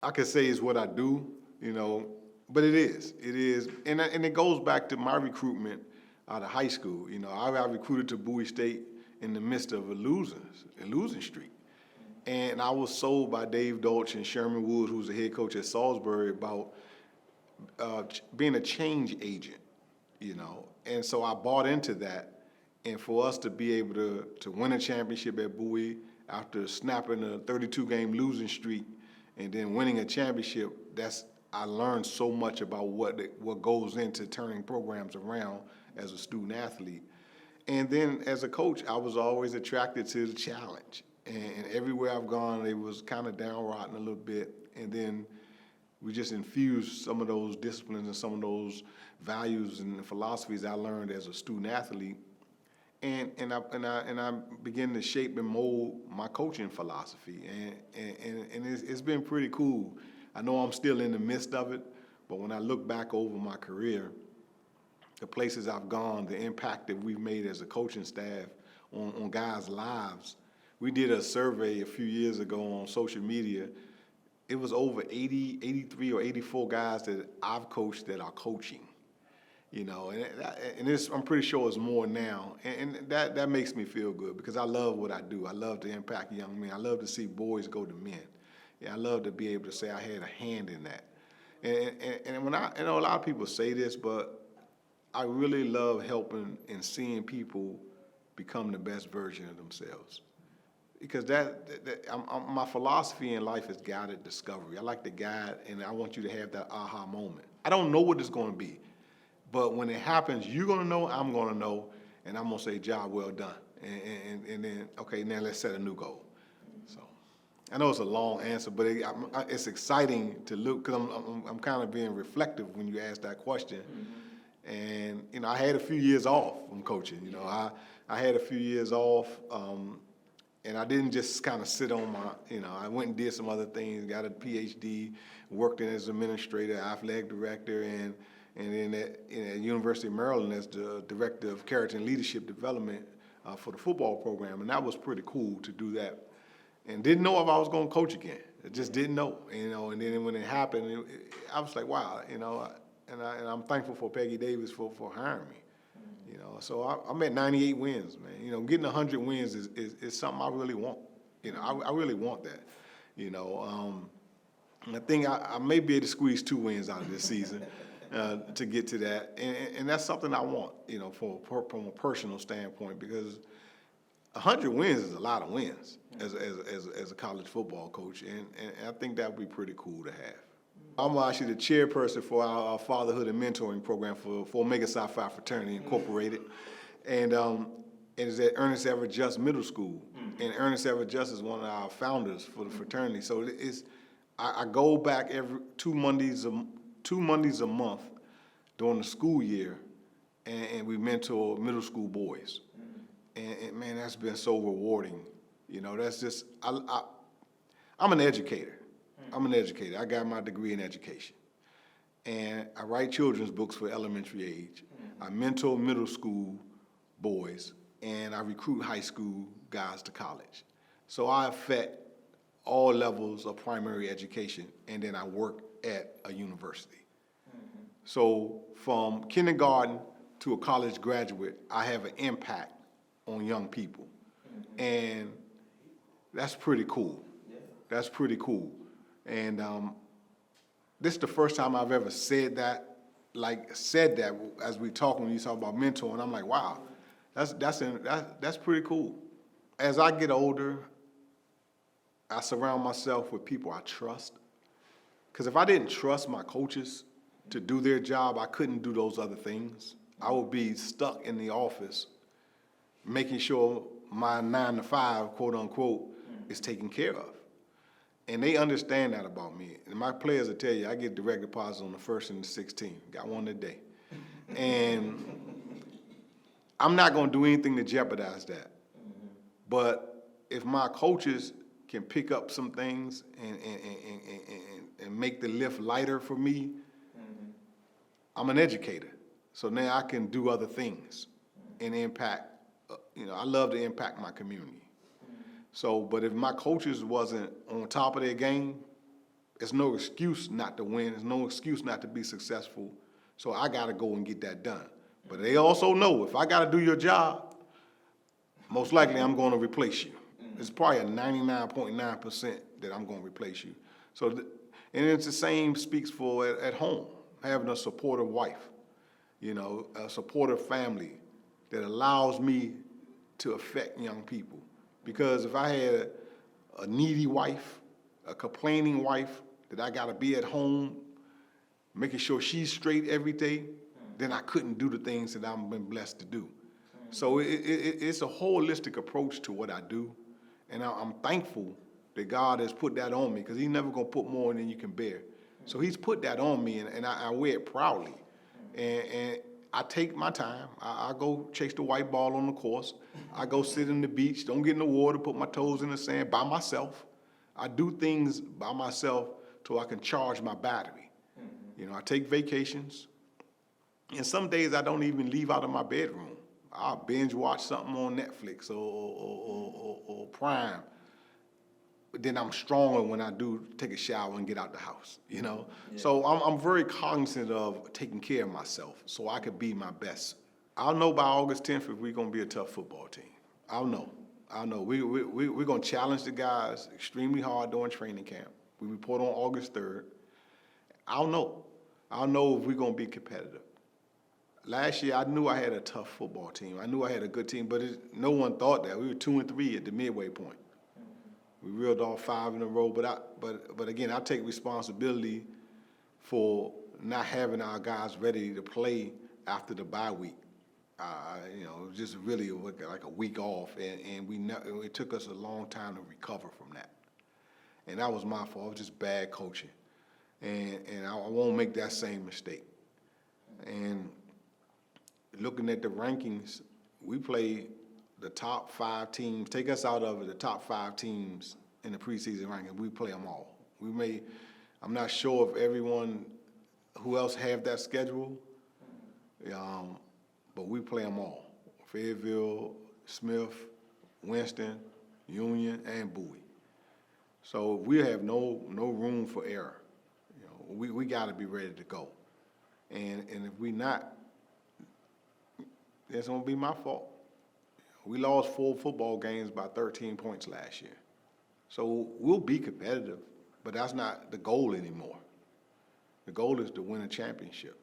I could say it's what I do, but it is. And it goes back to my recruitment out of high school. I got recruited to Bowie State in the midst of a losing streak. And I was sold by Dave Dolch and Sherman Wood, who's the head coach at Salisbury, about being a change agent. And so I bought into that. And for us to be able to win a championship at Bowie after snapping a 32-game losing streak and then winning a championship, I learned so much about what goes into turning programs around as a student athlete. And then as a coach, I was always attracted to the challenge. And everywhere I've gone, it was kind of downrodden a little bit. And then we just infused some of those disciplines and some of those values and philosophies I learned as a student athlete. And I began to shape and mold my coaching philosophy. And it's been pretty cool. I know I'm still in the midst of it, but when I look back over my career, the places I've gone, the impact that we've made as a coaching staff on guys' lives. We did a survey a few years ago on social media. It was over 83 or 84 guys that I've coached that are coaching. I'm pretty sure it's more now, and that makes me feel good because I love what I do. I love to impact young men. I love to see boys go to men. I love to be able to say I had a hand in that. And when I know a lot of people say this, but I really love helping and seeing people become the best version of themselves. Because my philosophy in life is guided discovery. I like to guide, and I want you to have that aha moment. I don't know what it's going to be. But when it happens, you're going to know, I'm going to know, and I'm going to say, job well done. And then, okay, now let's set a new goal. So I know it's a long answer, but it's exciting to look, because I'm kind of being reflective when you ask that question. Mm-hmm. And, I had a few years off from coaching. I had a few years off, and I didn't just kind of sit on my, I went and did some other things, got a PhD, worked as an administrator, athletic director, and then at University of Maryland as the director of character and leadership development for the football program, and that was pretty cool to do that. And didn't know if I was going to coach again. I just didn't know, And then when it happened, I was like, wow, and I'm thankful for Peggy Davis for hiring me. So I'm at 98 wins, man. Getting 100 wins is something I really want. I really want that. I think I may be able to squeeze 2 wins out of this season. To get to that, and that's something I want, from a personal standpoint, because 100 wins is a lot of wins as a college football coach, and I think that would be pretty cool to have. I'm actually the chairperson for our fatherhood and mentoring program for Omega Psi Phi Fraternity Incorporated, and it's at Ernest Everett Just Middle School, and Ernest Everett Just is one of our founders for the fraternity. So I go back every 2 Mondays a month during the school year, and we mentor middle school boys. And man, that's been so rewarding. That's just, I'm an educator. I got my degree in education. And I write children's books for elementary age. I mentor middle school boys, and I recruit high school guys to college. So I affect all levels of primary education, and then I work at a university. So from kindergarten to a college graduate, I have an impact on young people. And that's pretty cool. That's pretty cool. And this is the first time I've ever said that as we talk, when you talk about mentoring. I'm like, wow, that's pretty cool. As I get older, I surround myself with people I trust. Because if I didn't trust my coaches to do their job, I couldn't do those other things. I would be stuck in the office making sure my 9 to 5, quote unquote, is taken care of. And they understand that about me. And my players will tell you, I get direct deposits on the 1st and the 16th. Got one today. And I'm not going to do anything to jeopardize that. But if my coaches can pick up some things and make the lift lighter for me, I'm an educator. So now I can do other things and impact. I love to impact my community. So, but if my coaches wasn't on top of their game, It's no excuse not to win. There's no excuse not to be successful. So I got to go and get that done. But they also know if I got to do your job, most likely I'm going to replace you. It's probably a 99.9% that I'm going to replace you. So, and it's the same speaks for at home, having a supportive wife, you know, a supportive family that allows me to affect young people. Because if I had a needy wife, a complaining wife, that I got to be at home, making sure she's straight every day, then I couldn't do the things that I've been blessed to do. So it's a holistic approach to what I do, and I'm thankful that God has put that on me, because He's never going to put more than you can bear. So He's put that on me, and I wear it proudly. And I take my time. I go chase the white ball on the course. I go sit in the beach, don't get in the water, put my toes in the sand by myself. I do things by myself so I can charge my battery. You know, I take vacations. And some days I don't even leave out of my bedroom. I'll binge watch something on Netflix or Prime. But then I'm stronger when I do take a shower and get out the house, you know? Yeah. So I'm very cognizant of taking care of myself so I could be my best. I'll know by August 10th if we're going to be a tough football team. I'll know. We're going to challenge the guys extremely hard during training camp. We report on August 3rd. I'll know if we're going to be competitive. Last year, I knew I had a tough football team. I knew I had a good team, but no one thought that. We were 2-3 at the midway point. We reeled off 5 in a row, but again, I take responsibility for not having our guys ready to play after the bye week. You know, just really like a week off, and it took us a long time to recover from that. And that was my fault. It was just bad coaching, and I won't make that same mistake. And looking at the rankings, we play the top 5 teams. Take us out of it, the top 5 teams in the preseason ranking. We play them all. I'm not sure if everyone who else have that schedule, but we play them all. Fayetteville, Smith, Winston, Union, and Bowie. So we have no room for error. You know, we got to be ready to go. And if we not, it's going to be my fault. We lost 4 football games by 13 points last year. So we'll be competitive, but that's not the goal anymore. The goal is to win a championship.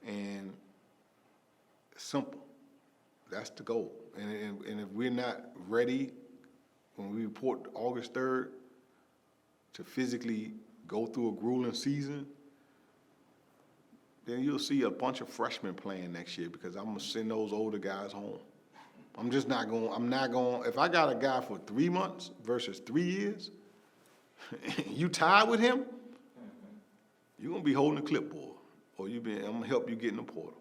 And it's simple. That's the goal. And if we're not ready when we report August 3rd to physically go through a grueling season, then you'll see a bunch of freshmen playing next year, because I'm going to send those older guys home. I'm not going, if I got a guy for 3 months versus 3 years, you tied with him, you're going to be holding the clipboard, or I'm going to help you get in the portal.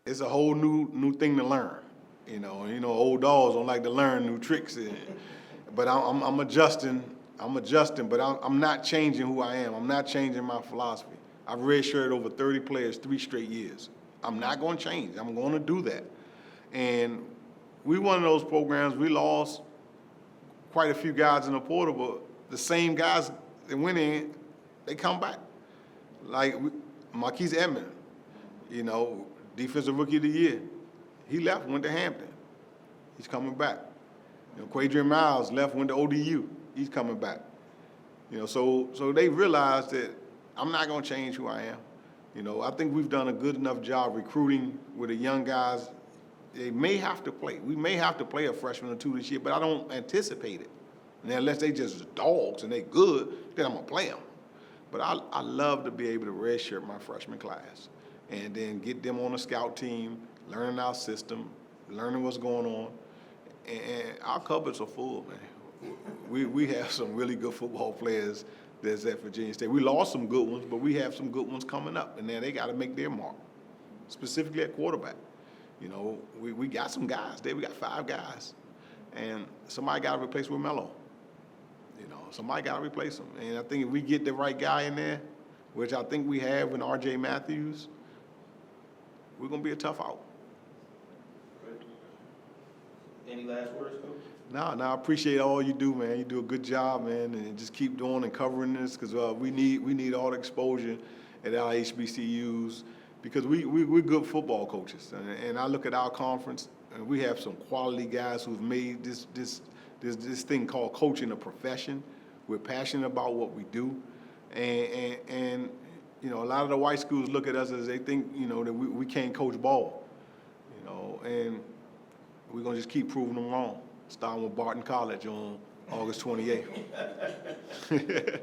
It's a whole new thing to learn. You know, old dogs don't like to learn new tricks. But I'm adjusting, but I'm not changing who I am. I'm not changing my philosophy. I've redshirted over 30 players 3 straight years. I'm not going to change. I'm going to do that. And we one of those programs, we lost quite a few guys in the portal, but the same guys that went in, they come back. Like Marquise Edmond, you know, Defensive Rookie of the Year. He left, went to Hampton. He's coming back. You know, Quadrian Miles left, went to ODU. He's coming back. You know, so they realized that I'm not going to change who I am. You know, I think we've done a good enough job recruiting with the young guys. They may have to play. We may have to play a freshman or 2 this year, but I don't anticipate it. And unless they just dogs and they good, then I'm going to play them. But I love to be able to redshirt my freshman class and then get them on a scout team, learning our system, learning what's going on. And our cupboards are full, man. We have some really good football players that's at Virginia State. We lost some good ones, but we have some good ones coming up, and then they got to make their mark, specifically at quarterback. You know, we got some guys there. We got 5 guys, and somebody got to replace with Mello. You know, somebody got to replace him. And I think if we get the right guy in there, which I think we have in R.J. Matthews, we're going to be a tough out. Any last words, Coach? No, I appreciate all you do, man. You do a good job, man, and just keep doing and covering this because we need all the exposure at our HBCUs because we're good football coaches, and I look at our conference and we have some quality guys who've made this thing called coaching a profession. We're passionate about what we do, and you know, a lot of the white schools look at us as they think, you know, that we can't coach ball, you know, and we're gonna just keep proving them wrong. Starting with Barton College on August 28th.